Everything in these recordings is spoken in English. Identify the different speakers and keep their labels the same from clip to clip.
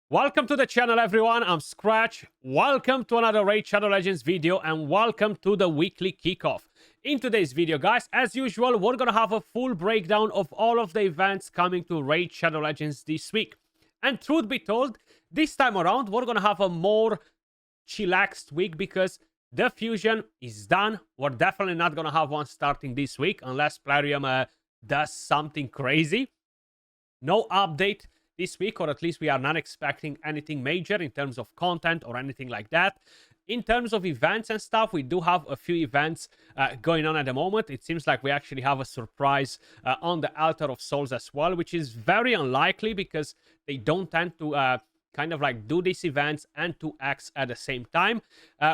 Speaker 1: Welcome to the channel, everyone. I'm Skratch. Welcome to another Raid Shadow Legends video, and welcome to the weekly kickoff. In today's video, guys, as usual, we're gonna have a full breakdown of all of the events coming to Raid Shadow Legends this week. And truth be told, this time around, we're gonna have a more chillaxed week because the fusion is done. We're definitely not gonna have one starting this week unless Plarium does something crazy. No update this week, or at least we are not expecting anything major in terms of content or anything like that. In terms of events and stuff, we do have a few events going on at the moment. It seems like we actually have a surprise on the Altar of Souls as well, which is very unlikely because they don't tend to kind of like do these events and 2x at the same time.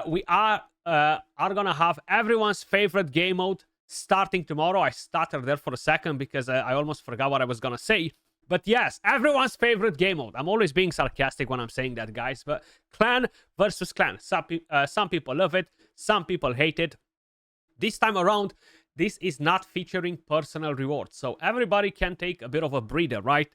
Speaker 1: We are gonna have everyone's favorite game mode starting tomorrow. I stuttered there for a second because I almost forgot what I was gonna say. But yes, everyone's favorite game mode. I'm always being sarcastic when I'm saying that, guys. But clan versus clan. Some people love it. Some people hate it. This time around, this is not featuring personal rewards. So everybody can take a bit of a breather, right?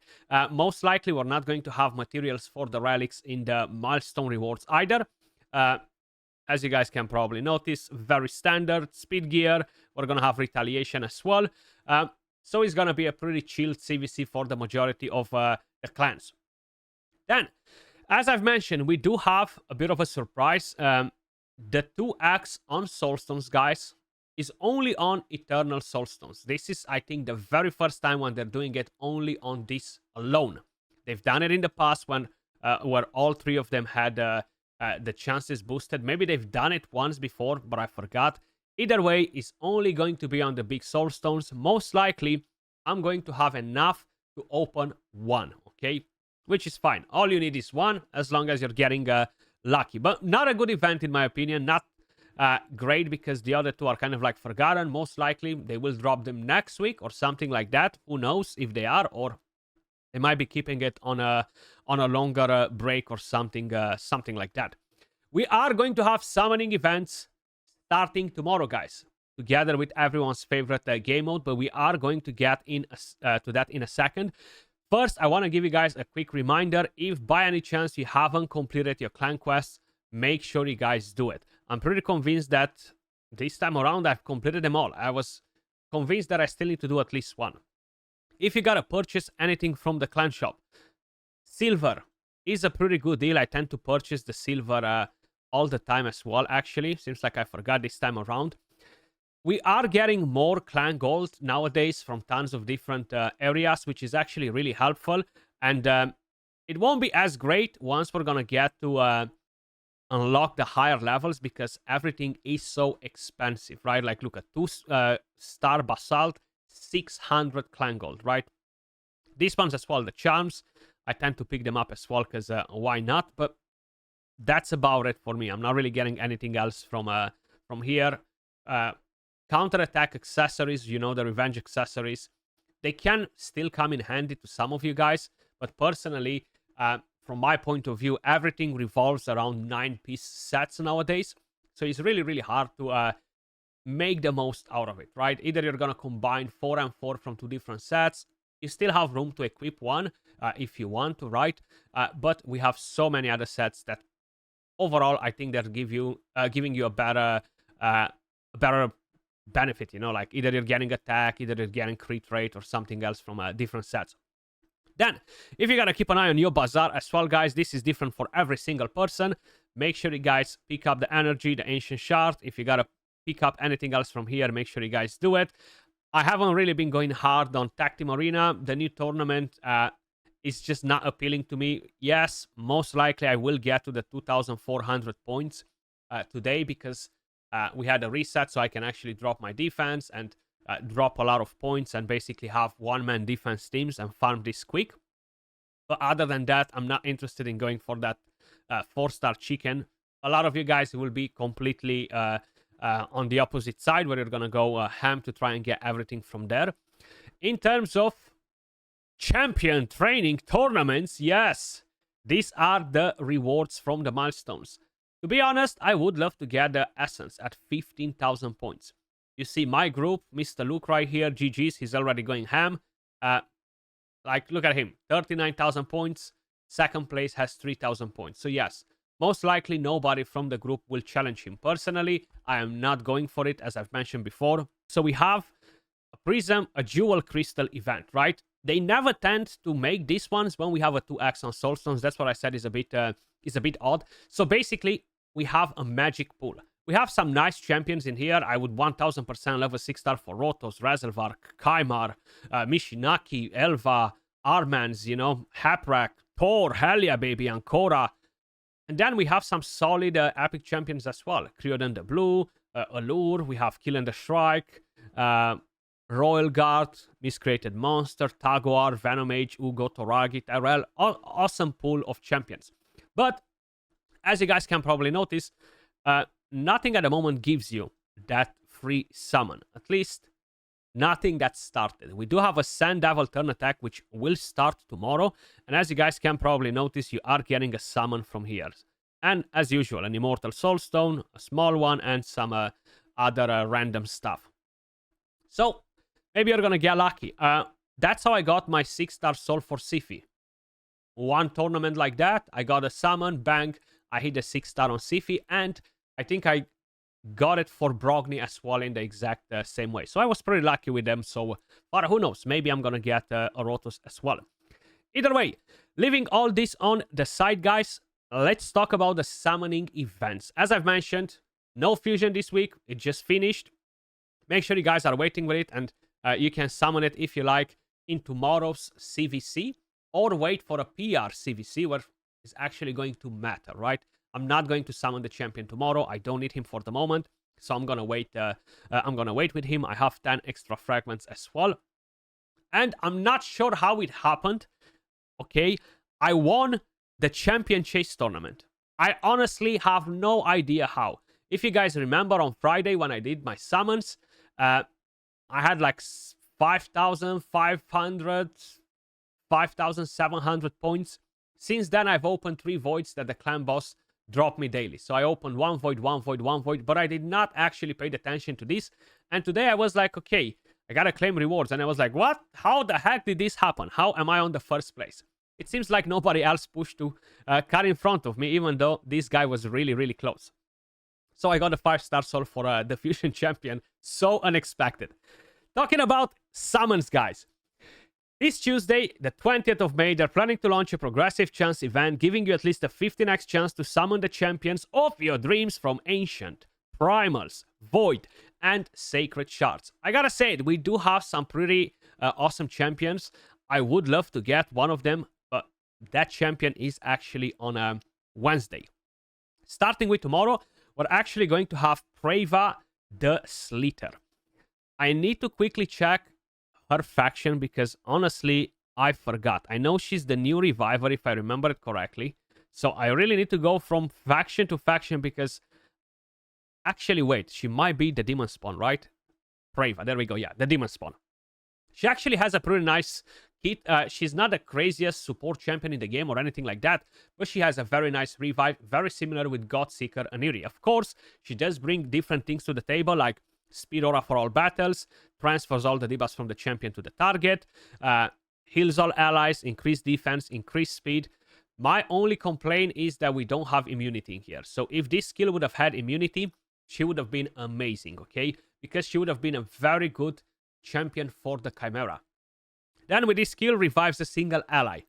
Speaker 1: Most likely, we're not going to have materials for the relics in the milestone rewards either. As you guys can probably notice, very standard. Speed gear. We're going to have retaliation as well. So it's going to be a pretty chilled CvC for the majority of the clans. Then, as I've mentioned, we do have a bit of a surprise. The 2x on Soulstones, guys, is only on Eternal Soulstones. This is, I think, the very first time when they're doing it only on this alone. They've done it in the past when where all three of them had the chances boosted. Maybe they've done it once before, but I forgot. Either way, it's only going to be on the big Soulstones. Most likely, I'm going to have enough to open one, okay? Which is fine. All you need is one, as long as you're getting lucky. But not a good event, in my opinion. Not great, because the other two are kind of like forgotten. Most likely, they will drop them next week or something like that. Who knows if they are, or they might be keeping it on a longer break or something, something like that. We are going to have summoning events starting tomorrow, guys, together with everyone's favorite game mode, but we are going to get to that in a second. First, I want to give you guys a quick reminder. If by any chance you haven't completed your clan quests, make sure you guys do it. I'm pretty convinced that this time around I've completed them all. I was convinced that I still need to do at least one. If you gotta purchase anything from the clan shop, silver is a pretty good deal. I tend to purchase the silver all the time as well, actually. Seems like I forgot this time around. We are getting more clan gold nowadays from tons of different areas, which is actually really helpful. And it won't be as great once we're gonna get to unlock the higher levels, because everything is so expensive, right? Like, look at 2-star basalt, 600 clan gold, right? These ones as well, the charms, I tend to pick them up as well, because why not? But that's about it for me. I'm not really getting anything else from here. Counter-attack accessories, you know, the revenge accessories, they can still come in handy to some of you guys. But personally, from my point of view, everything revolves around 9-piece sets nowadays. So it's really, really hard to make the most out of it, right? Either you're going to combine 4 and 4 from 2 different sets. You still have room to equip one if you want to, right? But we have so many other sets that overall, I think they're giving you a better benefit, you know, like either you're getting attack, either you're getting crit rate or something else from different sets. Then, if you gotta keep an eye on your bazaar as well, guys, this is different for every single person. Make sure you guys pick up the energy, the ancient shard. If you gotta pick up anything else from here, make sure you guys do it. I haven't really been going hard on Tact Marina. The new tournament it's just not appealing to me. Yes, most likely I will get to the 2,400 points today, because we had a reset, so I can actually drop my defense and drop a lot of points and basically have one-man defense teams and farm this quick. But other than that, I'm not interested in going for that 4-star chicken. A lot of you guys will be completely on the opposite side, where you're going to go ham to try and get everything from there. In terms of champion training tournaments, yes, these are the rewards from the milestones. To be honest, I would love to get the essence at 15,000 points. You see my group, Mr. Luke right here, GG's, he's already going ham. Like, look at him, 39,000 points. Second place has 3,000 points. So yes, most likely nobody from the group will challenge him. Personally, I am not going for it, as I've mentioned before. So we have a Prism, a Jewel Crystal event, right? They never tend to make these ones when we have a 2x on Soulstones. That's what I said is a bit odd. So basically, we have a magic pool. We have some nice champions in here. I would 1000% level 6 star for Rotos, Razlevar, Kaimar, Mishinaki, Elva, Armans, you know, Haprak, Thor, hell yeah, baby, Ancora. And then we have some solid epic champions as well. Creodan the Blue, Allure, we have Kill and the Shrike, Royal Guard, Miscreated Monster, Tagoar, Venomage, Ugo, Toragi, Tyrell. Awesome pool of champions. But, as you guys can probably notice, nothing at the moment gives you that free summon. At least, nothing that started. We do have a Sand Devil turn attack, which will start tomorrow. And as you guys can probably notice, you are getting a summon from here. And as usual, an Immortal Soulstone, a small one, and some other random stuff. So, maybe you're gonna get lucky. That's how I got my 6-star soul for Siphi. One tournament like that, I got a summon, bang, I hit a 6-star on Siphi, and I think I got it for Brogni as well in the exact same way. So I was pretty lucky with them. So, but who knows? Maybe I'm gonna get a Rotos as well. Either way, leaving all this on the side, guys, let's talk about the summoning events. As I've mentioned, no fusion this week. It just finished. Make sure you guys are waiting with it, and you can summon it if you like in tomorrow's CvC, or wait for a PR CvC where it's actually going to matter, right? I'm not going to summon the champion tomorrow. I don't need him for the moment, so I'm gonna wait. I'm gonna wait with him. I have 10 extra fragments as well, and I'm not sure how it happened. Okay, I won the champion chase tournament. I honestly have no idea how. If you guys remember on Friday when I did my summons, I had like 5,500, 5,700 points. Since then, I've opened 3 voids that the clan boss dropped me daily. So I opened 1 void, 1 void, 1 void, but I did not actually pay attention to this. And today I was like, okay, I gotta claim rewards. And I was like, what? How the heck did this happen? How am I on the first place? It seems like nobody else pushed to cut in front of me, even though this guy was really, really close. So I got a 5-star soul for the Fusion Champion. So unexpected. Talking about summons, guys. This Tuesday, the 20th of May, they're planning to launch a progressive chance event, giving you at least a 15x chance to summon the champions of your dreams from Ancient, Primals, Void, and Sacred Shards. I gotta say, we do have some pretty awesome champions. I would love to get one of them, but that champion is actually on Wednesday. Starting with tomorrow, we're actually going to have Praa The Slater. I need to quickly check her faction because honestly, I forgot. I know she's the new reviver if I remember it correctly. So I really need to go from faction to faction because... Actually, wait. She might be the Demon Spawn, right? Praa. There we go. Yeah, the Demon Spawn. She actually has a pretty nice kit. She's not the craziest support champion in the game or anything like that, but she has a very nice revive, very similar with Godseeker and Iri. Of course, she does bring different things to the table, like Speed Aura for all battles, transfers all the debuffs from the champion to the target, heals all allies, increase defense, increase speed. My only complaint is that we don't have immunity in here. So if this skill would have had immunity, she would have been amazing, okay? Because she would have been a very good champion for the Chimera. Then with this skill, revives a single ally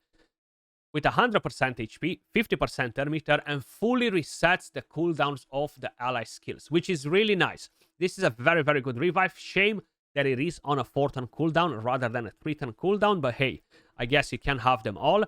Speaker 1: with 100% HP, 50% turn meter, and fully resets the cooldowns of the ally skills, which is really nice. This is a very, very good revive. Shame that it is on a 4-turn cooldown rather than a 3-turn cooldown, but hey, I guess you can have them all.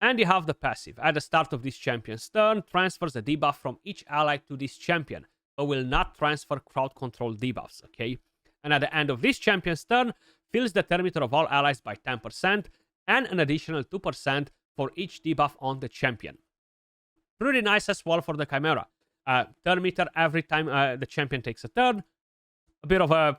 Speaker 1: And you have the passive. At the start of this champion's turn, transfers a debuff from each ally to this champion, but will not transfer crowd control debuffs, okay? And at the end of this champion's turn, fills the turn meter of all allies by 10% and an additional 2% for each debuff on the champion. Pretty nice as well for the Chimera. Turn meter every time the champion takes a turn. A bit of a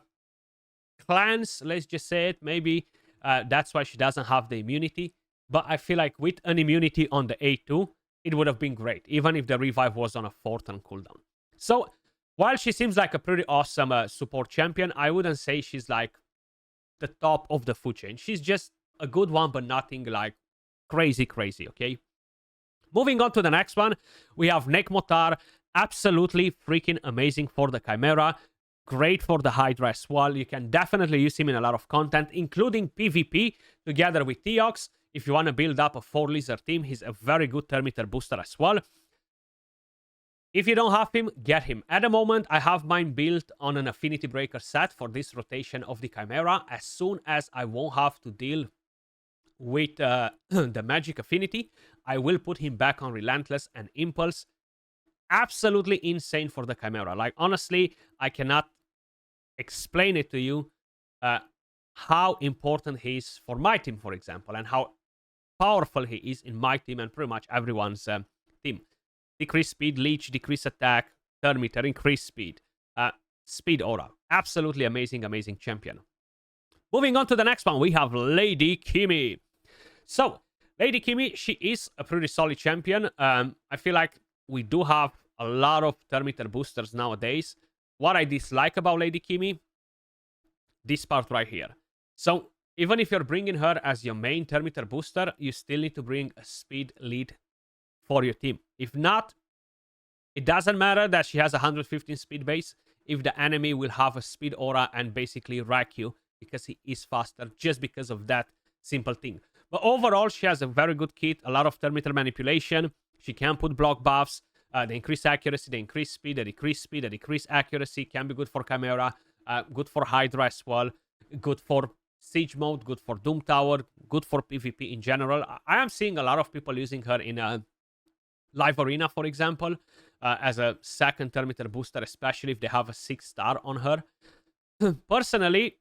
Speaker 1: cleanse, let's just say it. Maybe that's why she doesn't have the immunity. But I feel like with an immunity on the A2, it would have been great, even if the revive was on a 4-turn cooldown. So, while she seems like a pretty awesome support champion, I wouldn't say she's like the top of the food chain. She's just a good one, but nothing like crazy, okay? Moving on to the next one, we have Nemoar. Absolutely freaking amazing for the Chimera. Great for the Hydra as well. You can definitely use him in a lot of content, including PvP, together with Theox. If you want to build up a 4-lizard team, he's a very good Termiter booster as well. If you don't have him, get him. At the moment, I have mine built on an Affinity Breaker set for this rotation of the Chimera. As soon as I won't have to deal with the Magic Affinity, I will put him back on Relentless and Impulse. Absolutely insane for the Chimera. Like, honestly, I cannot explain it to you how important he is for my team, for example, and how powerful he is in my team and pretty much everyone's team. Decrease speed, leech, decrease attack, Termiter, increase speed, speed aura. Absolutely amazing, amazing champion. Moving on to the next one, we have Lady Kimmy. So, Lady Kimmy, she is a pretty solid champion. I feel like we do have a lot of Termiter boosters nowadays. What I dislike about Lady Kimmy, this part right here. So, even if you're bringing her as your main Termiter booster, you still need to bring a speed lead for your team. If not, it doesn't matter that she has 115 speed base if the enemy will have a speed aura and basically wreck you because he is faster, just because of that simple thing. But overall, she has a very good kit, a lot of Termiter manipulation. She can put block buffs, the increased accuracy, the increased speed, the decreased speed, the decreased accuracy can be good for Chimera, good for Hydra as well, good for Siege mode, good for Doom Tower, good for PvP in general. I am seeing a lot of people using her in Live Arena, for example, as a second Termiter booster, especially if they have a 6-star on her. Personally,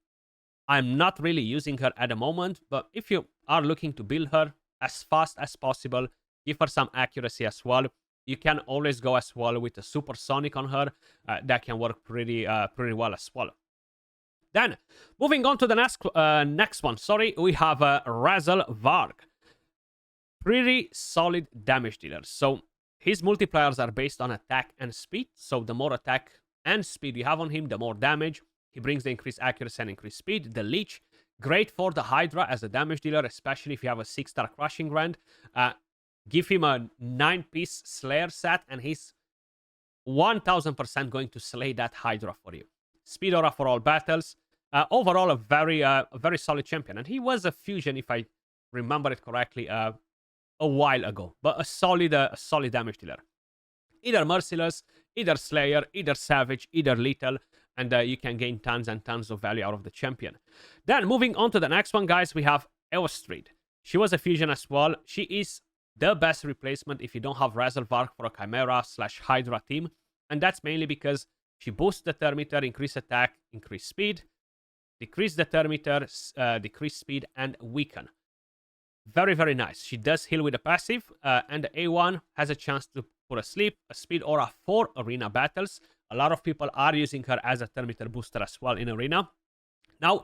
Speaker 1: I'm not really using her at the moment, but if you are looking to build her as fast as possible, give her some accuracy as well, you can always go as well with a Supersonic on her. That can work pretty well as well. Then, moving on to the next one, we have Razlevar. Pretty solid damage dealer. So, his multipliers are based on attack and speed. So, the more attack and speed you have on him, the more damage. He brings the increased accuracy and increased speed. The Leech, great for the Hydra as a damage dealer, especially if you have a 6-star Crushing Rend. Give him a 9-piece Slayer set, and he's 1000% going to slay that Hydra for you. Speed aura for all battles. Overall, a very solid champion. And he was a fusion, if I remember it correctly, a while ago. But a solid damage dealer. Either Merciless, either Slayer, either Savage, either Lethal. And you can gain tons and tons of value out of the champion. Then, moving on to the next one, guys, we have Eostrid. She was a fusion as well. She is the best replacement if you don't have Razlevar for a Chimera/Hydra team. And that's mainly because she boosts the Termiter, increase attack, increase speed, decrease the Termiter, decrease speed, and weaken. Very, very nice. She does heal with a passive, and the A1 has a chance to put a sleep, a speed aura for arena battles. A lot of people are using her as a Termiter booster as well in arena. Now,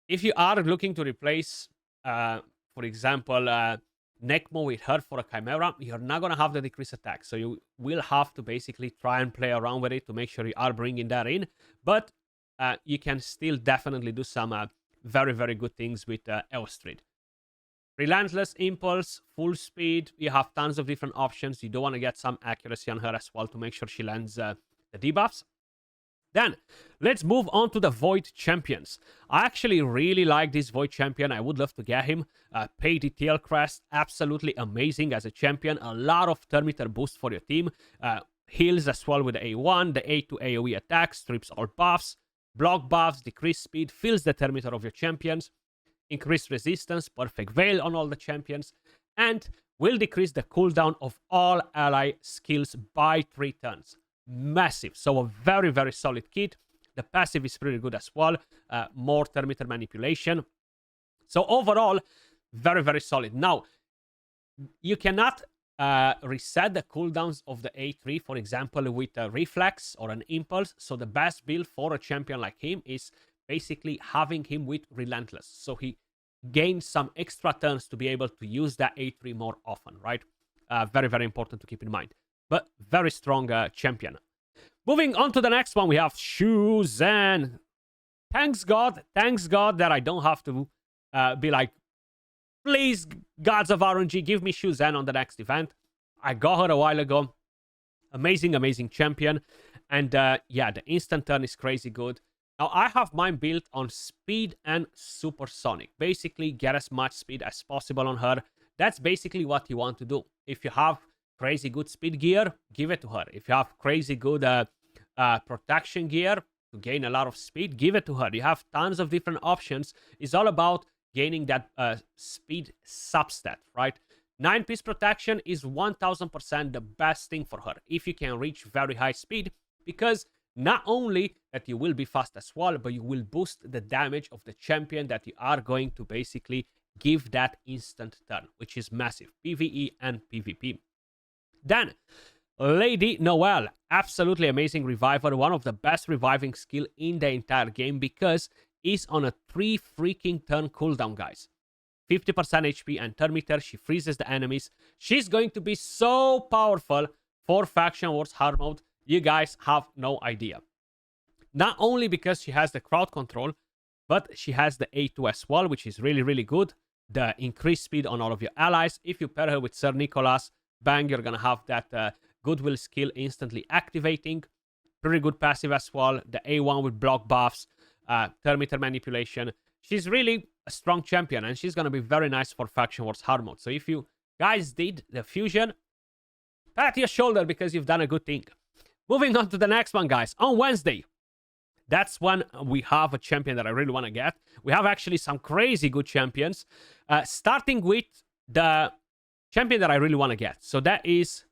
Speaker 1: if you are looking to replace, for example, Nemoar with her for a Chimera, you're not going to have the decreased attack. So you will have to basically try and play around with it to make sure you are bringing that in. But you can still definitely do some very, very good things with Eostrid. Relentless Impulse, full speed. You have tons of different options. You do want to get some accuracy on her as well to make sure she lands the debuffs. Then, let's move on to the Void Champions. I actually really like this Void Champion. I would love to get him. Pay Detail Crest, absolutely amazing as a champion. A lot of Termiter boost for your team. Heals as well with the A1. The A2 AoE attack, strips all buffs. Block buffs, decrease speed, fills the Termiter of your champions. Increased resistance, perfect veil on all the champions. And will decrease the cooldown of all ally skills by 3 turns. Massive. So a very, very solid kit. The passive is pretty good as well. More Termiter manipulation. So overall, very, very solid. Now, you cannot reset the cooldowns of the A3, for example, with a Reflex or an Impulse. So the best build for a champion like him is basically having him with Relentless. So he gains some extra turns to be able to use that A3 more often, right? Very, very important to keep in mind. But very strong champion. Moving on to the next one, we have Shuen. Thanks God that I don't have to be like Please, gods of RNG, give me Shuen on the next event. I got her a while ago. Amazing, amazing champion. And yeah, the instant turn is crazy good. Now, I have mine built on speed and supersonic. Basically, get as much speed as possible on her. That's basically what you want to do. If you have crazy good speed gear, give it to her. If you have crazy good protection gear to gain a lot of speed, give it to her. You have tons of different options. It's all about gaining that speed substat, right? 9-piece protection is 1000% the best thing for her if you can reach very high speed, because not only that you will be fast as well, but you will boost the damage of the champion that you are going to basically give that instant turn, which is massive, PvE and PvP. Then, Lady Noel, absolutely amazing reviver, one of the best reviving skill in the entire game because it's on a 3 freaking turn cooldown, guys. 50% HP and turn meter, she freezes the enemies. She's going to be so powerful for Faction Wars hard mode. You guys have no idea. Not only because she has the crowd control, but she has the A2 as well, which is really, really good. The increased speed on all of your allies. If you pair her with Sir Nicholas, bang, you're going to have that goodwill skill instantly activating. Pretty good passive as well. The A1 with block buffs, turn meter manipulation. She's really a strong champion, and she's going to be very nice for Faction Wars hard mode. So if you guys did the fusion, pat your shoulder because you've done a good thing. Moving on to the next one, guys. On Wednesday, that's when we have a champion that I really want to get. We have actually some crazy good champions. Starting with the champion that I really want to get. So that is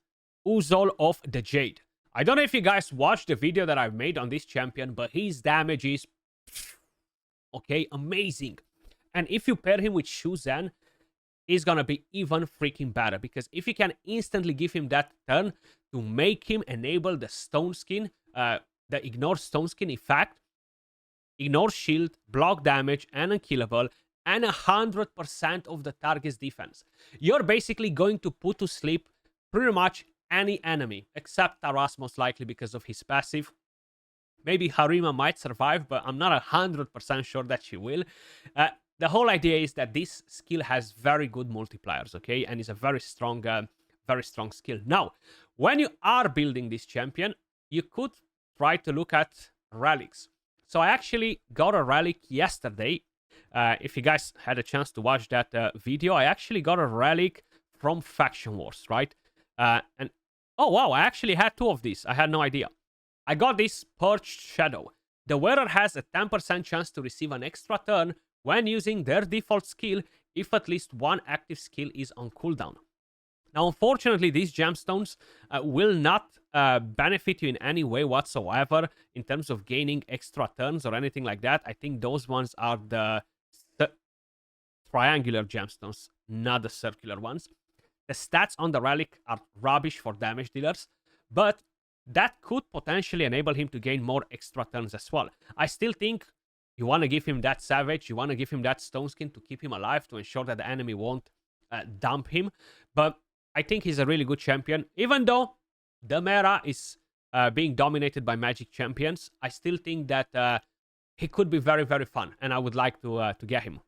Speaker 1: Uzul of the Jade. I don't know if you guys watched the video that I've made on this champion, but his damage is, okay, amazing. And if you pair him with Shuen, is going to be even freaking better, because if you can instantly give him that turn to make him enable the stone skin, the ignore stone skin effect, ignore shield, block damage, and unkillable, and 100% of the target's defense, you're basically going to put to sleep pretty much any enemy, except Taras most likely because of his passive. Maybe Harima might survive, but I'm not 100% sure that she will. The whole idea is that this skill has very good multipliers, okay? And it's a very strong skill. Now, when you are building this champion, you could try to look at relics. So I actually got a relic yesterday. If you guys had a chance to watch that video, I actually got a relic from Faction Wars, right? And oh wow, I actually had 2 of these. I had no idea. I got this Perched Shadow. The wearer has a 10% chance to receive an extra turn when using their default skill if at least one active skill is on cooldown. Now, unfortunately, these gemstones will not benefit you in any way whatsoever in terms of gaining extra turns or anything like that. I think those ones are the triangular gemstones, not the circular ones. The stats on the relic are rubbish for damage dealers, but that could potentially enable him to gain more extra turns as well. I still think you want to give him that Savage, you want to give him that Stone Skin to keep him alive, to ensure that the enemy won't dump him. But I think he's a really good champion. Even though the meta is being dominated by magic champions, I still think that he could be very, very fun, and I would like to get him.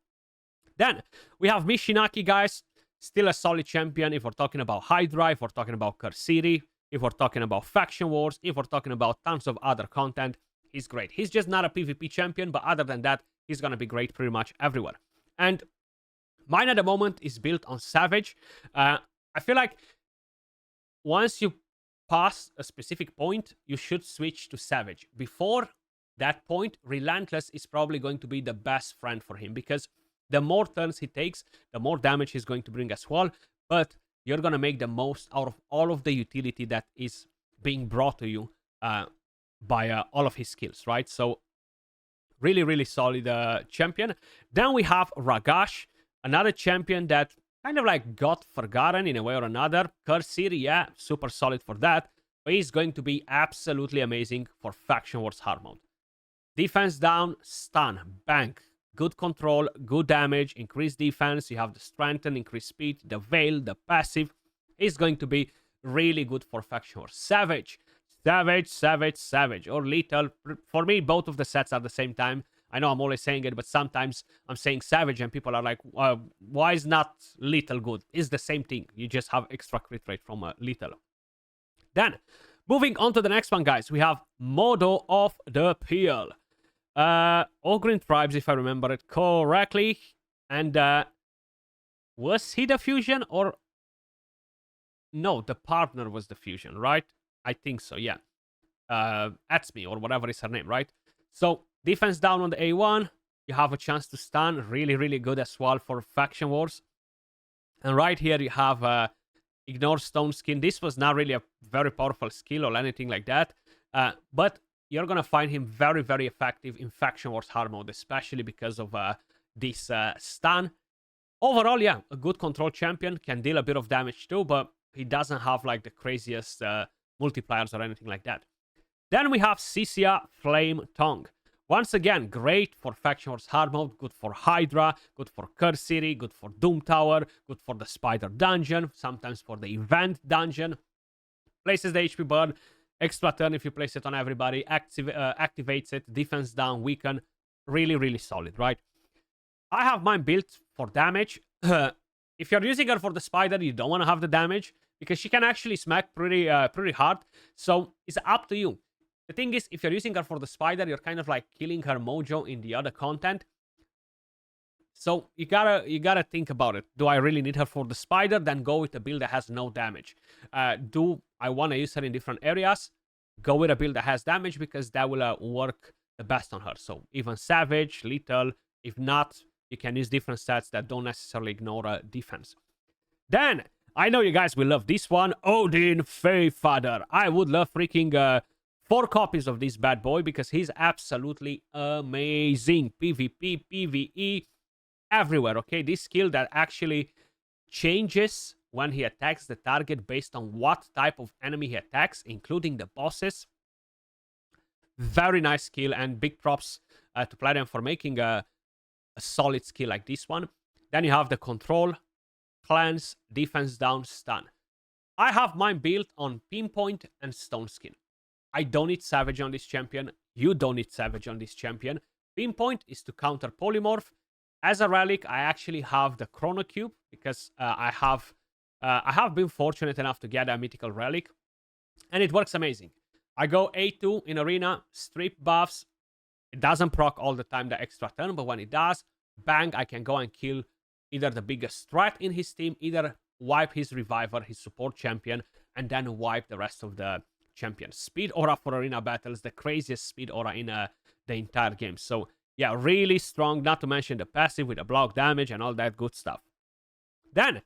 Speaker 1: Then we have Mishinaki, guys. Still a solid champion if we're talking about Hydra, if we're talking about Acresia, if we're talking about Faction Wars, if we're talking about tons of other content. He's great. He's just not a PvP champion, but other than that, he's going to be great pretty much everywhere. And mine at the moment is built on Savage. I feel like once you pass a specific point, you should switch to Savage. Before that point, Relentless is probably going to be the best friend for him, because the more turns he takes, the more damage he's going to bring as well. But you're going to make the most out of all of the utility that is being brought to you by all of his skills, right? So really, really solid champion. Then we have Ragash, another champion that kind of like got forgotten in a way or another. Cisia, yeah, super solid for that. But he's going to be absolutely amazing for Faction Wars hard mode. Defense down, stun, bank. Good control, good damage, increased defense. You have the strengthen, increased speed, the veil, the passive. Is going to be really good for Faction Wars. Savage, Savage, Savage, Savage, or Lethal. For me, both of the sets are the same time. I know I'm always saying it, but sometimes I'm saying savage and people are like, why is not lethal good? It's the same thing. You just have extra crit rate from lethal. Then, moving on to the next one, guys, we have Modo of the Peel. Ogrin Tribes, if I remember it correctly. And was he the fusion or... No, the partner was the fusion, right? I think so, yeah. Atsme or whatever is her name, right? So, defense down on the A1. You have a chance to stun. Really, really good as well for faction wars. And right here you have Ignore Stone Skin. This was not really a very powerful skill or anything like that. But you're going to find him very, very effective in faction wars hard mode, especially because of this stun. Overall, yeah, a good control champion. Can deal a bit of damage too, but he doesn't have like the craziest multipliers or anything like that. Then we have Cisia Flame Tongue. Once again, great for faction wars hard mode, good for Hydra, good for Curse City, good for Doom Tower, good for the Spider Dungeon, sometimes for the Event Dungeon. Places the HP burn, extra turn if you place it on everybody, activates it, defense down, weaken. Really, really solid, right? I have mine built for damage. If you're using her for the Spider, you don't want to have the damage, because she can actually smack pretty hard. So it's up to you. The thing is, if you're using her for the Spider, you're kind of like killing her mojo in the other content. So you gotta think about it. Do I really need her for the Spider? Then go with a build that has no damage. Do I want to use her in different areas? Go with a build that has damage, because that will work the best on her. So even Savage, Lethal. If not, you can use different stats that don't necessarily ignore defense. Then, I know you guys will love this one. Odin Father. I would love freaking 4 copies of this bad boy, because he's absolutely amazing. PvP, PvE, everywhere, okay? This skill that actually changes when he attacks the target based on what type of enemy he attacks, including the bosses. Very nice skill, and big props to Platinum for making a solid skill like this one. Then you have the control, cleanse, defense down, stun. I have mine built on Pinpoint and Stone Skin. I don't need Savage on this champion. You don't need Savage on this champion. Pinpoint is to counter Polymorph. As a relic, I actually have the Chrono Cube, because I have been fortunate enough to get a mythical relic, and it works amazing. I go A2 in arena, strip buffs. It doesn't proc all the time the extra turn, but when it does, bang, I can go and kill either the biggest threat in his team, either wipe his Reviver, his support champion, and then wipe the rest of the champions. Speed aura for arena battles, the craziest speed aura in the entire game. So yeah, really strong, not to mention the passive with the block damage and all that good stuff. Then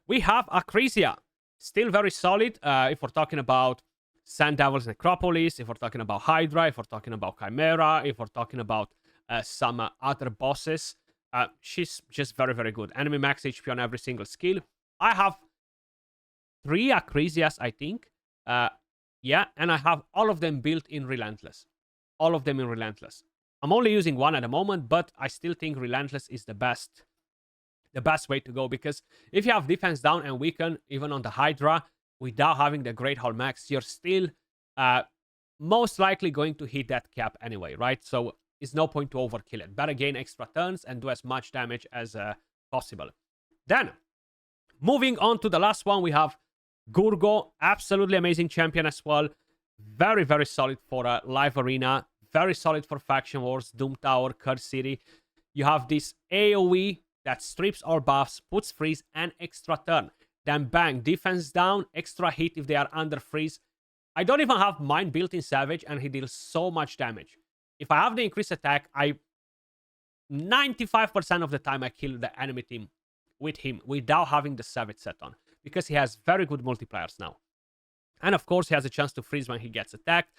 Speaker 1: we have Acresia, still very solid. If we're talking about Sand Devil's Necropolis, if we're talking about Hydra, if we're talking about Chimera, if we're talking about some other bosses, she's just very, very good. Enemy max HP on every single skill. I have 3 Acresias, I think. Yeah, and I have all of them built in Relentless. All of them in Relentless. I'm only using one at the moment, but I still think Relentless is the best way to go, because if you have defense down and weaken, even on the Hydra, without having the Great Hall max, you're still most likely going to hit that cap anyway, right? So it's no point to overkill it. Better gain extra turns and do as much damage as possible. Then, moving on to the last one, we have Gorgo. Absolutely amazing champion as well. Very, very solid for live arena. Very solid for faction wars, Doom Tower, Curse City. You have this AoE that strips all buffs, puts freeze, and extra turn. Then bang, defense down, extra hit if they are under freeze. I don't even have mine built in Savage, and he deals so much damage. If I have the increased attack, 95% of the time I kill the enemy team with him without having the Savage set on, because he has very good multipliers now. And of course, he has a chance to freeze when he gets attacked.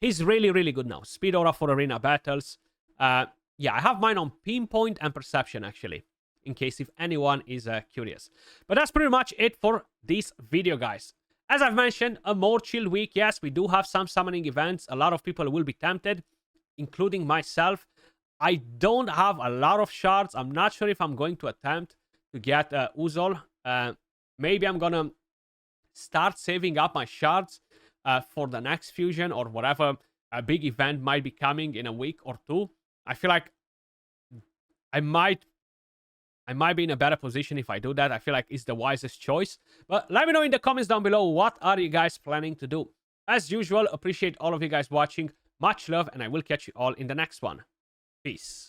Speaker 1: He's really, really good now. Speed aura for arena battles. Yeah, I have mine on Pinpoint and Perception, actually, in case if anyone is curious. But that's pretty much it for this video, guys. As I've mentioned, a more chill week. Yes, we do have some summoning events. A lot of people will be tempted, including myself. I don't have a lot of shards. I'm not sure if I'm going to attempt to get Uzul. Maybe I'm going to start saving up my shards for the next fusion or whatever a big event might be coming in a week or two. I feel like I might be in a better position if I do that. I feel like it's the wisest choice. But let me know in the comments down below, what are you guys planning to do? As usual, appreciate all of you guys watching. Much love, and I will catch you all in the next one. Peace.